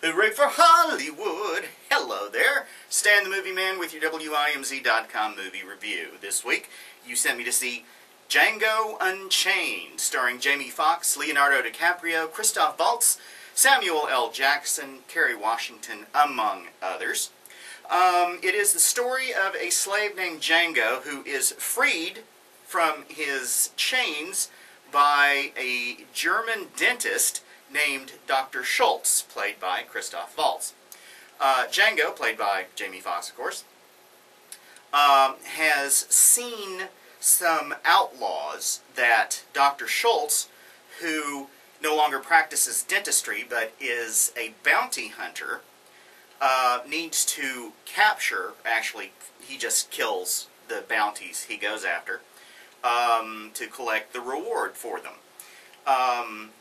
Hooray for Hollywood! Hello there, Stan the Movie Man with your WIMZ.com movie review. This week, you sent me to see Django Unchained, starring Jamie Foxx, Leonardo DiCaprio, Christoph Waltz, Samuel L. Jackson, Kerry Washington, among others. It is the story of a slave named Django who is freed from his chains by a German dentist named Dr. Schultz, played by Christoph Waltz. Django, played by Jamie Foxx, of course, has seen some outlaws that Dr. Schultz, who no longer practices dentistry but is a bounty hunter, needs to capture. Actually, he just kills the bounties he goes after to collect the reward for them.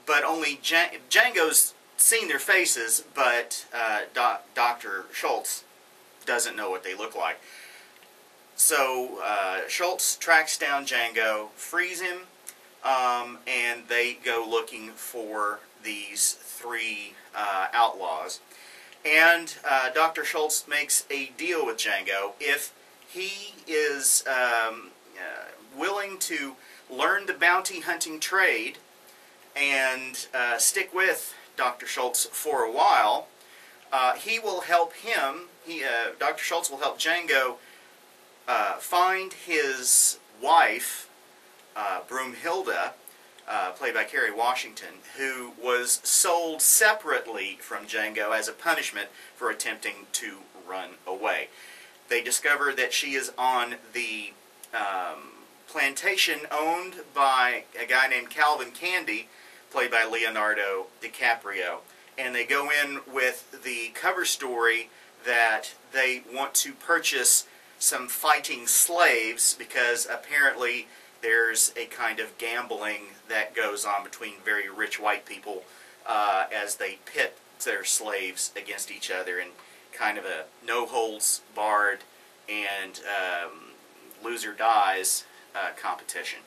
But only Django's seen their faces, but Dr. Schultz doesn't know what they look like. So Schultz tracks down Django, frees him, and they go looking for these three outlaws. And Dr. Schultz makes a deal with Django. If he is willing to learn the bounty hunting trade and stick with Dr. Schultz for a while, he will help him. Dr. Schultz will help Django find his wife, Broomhilda, played by Kerry Washington, who was sold separately from Django as a punishment for attempting to run away. They discover that she is on the plantation owned by a guy named Calvin Candy, played by Leonardo DiCaprio, and they go in with the cover story that they want to purchase some fighting slaves because apparently there's a kind of gambling that goes on between very rich white people as they pit their slaves against each other in kind of a no-holds-barred and loser dies competition.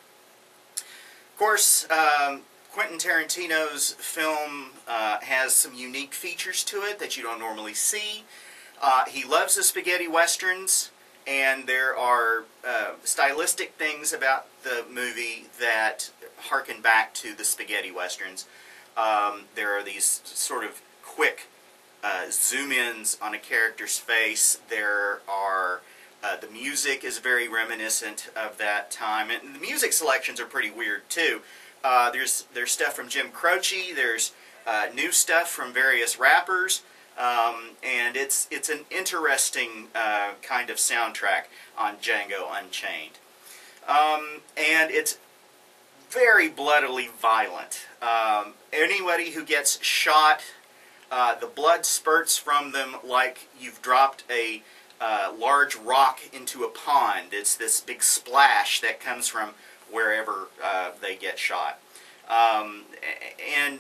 Of course, Quentin Tarantino's film has some unique features to it that you don't normally see. He loves the spaghetti westerns, and there are stylistic things about the movie that harken back to the spaghetti westerns. There are these sort of quick zoom-ins on a character's face. There are the music is very reminiscent of that time, and the music selections are pretty weird too. There's stuff from Jim Croce. There's new stuff from various rappers. And it's an interesting kind of soundtrack on Django Unchained. And it's very bloodily violent. Anybody who gets shot, the blood spurts from them like you've dropped a large rock into a pond. It's this big splash that comes from wherever they get shot. And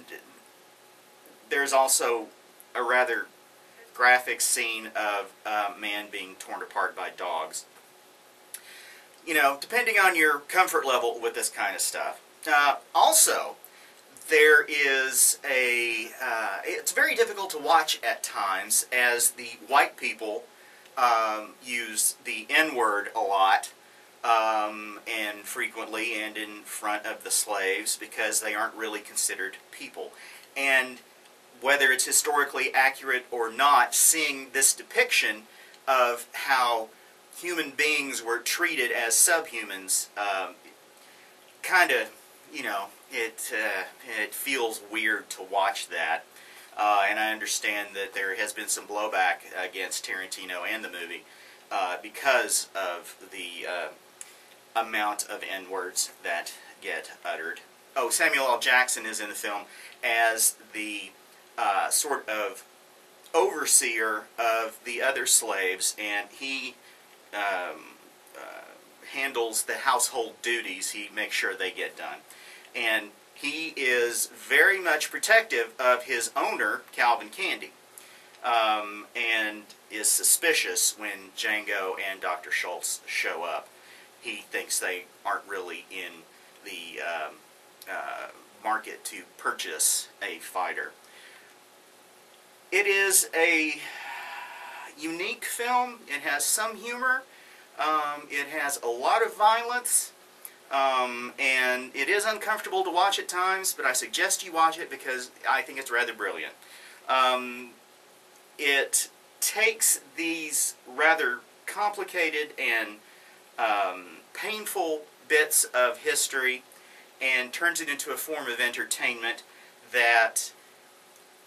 there's also a rather graphic scene of a man being torn apart by dogs. You know, depending on your comfort level with this kind of stuff. Also, there is it's very difficult to watch at times as the white people use the N-word a lot and frequently and in front of the slaves because they aren't really considered people. And whether it's historically accurate or not, seeing this depiction of how human beings were treated as subhumans, kind of, you know, it feels weird to watch that. And I understand that there has been some blowback against Tarantino and the movie because of the amount of N-words that get uttered. Oh, Samuel L. Jackson is in the film as the sort of overseer of the other slaves, and he handles the household duties. He makes sure they get done. And he is very much protective of his owner, Calvin Candy, and is suspicious when Django and Dr. Schultz show up. He thinks they aren't really in the market to purchase a fighter. It is a unique film. It has some humor. It has a lot of violence. And it is uncomfortable to watch at times, but I suggest you watch it because I think it's rather brilliant. It takes these rather complicated and painful bits of history and turns it into a form of entertainment that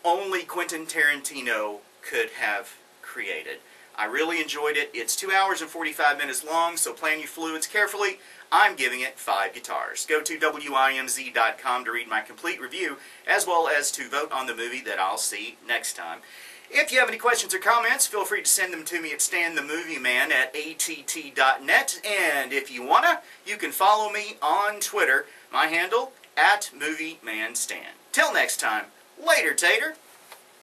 only Quentin Tarantino could have created. I really enjoyed it. It's 2 hours and 45 minutes long, so plan your fluids carefully. I'm giving it 5 guitars. Go to WIMZ.com to read my complete review, as well as to vote on the movie that I'll see next time. If you have any questions or comments, feel free to send them to me at stanthemovieman@att.net. And if you wanna, you can follow me on Twitter. My handle, @MovieManStan. Till next time, later, Tater!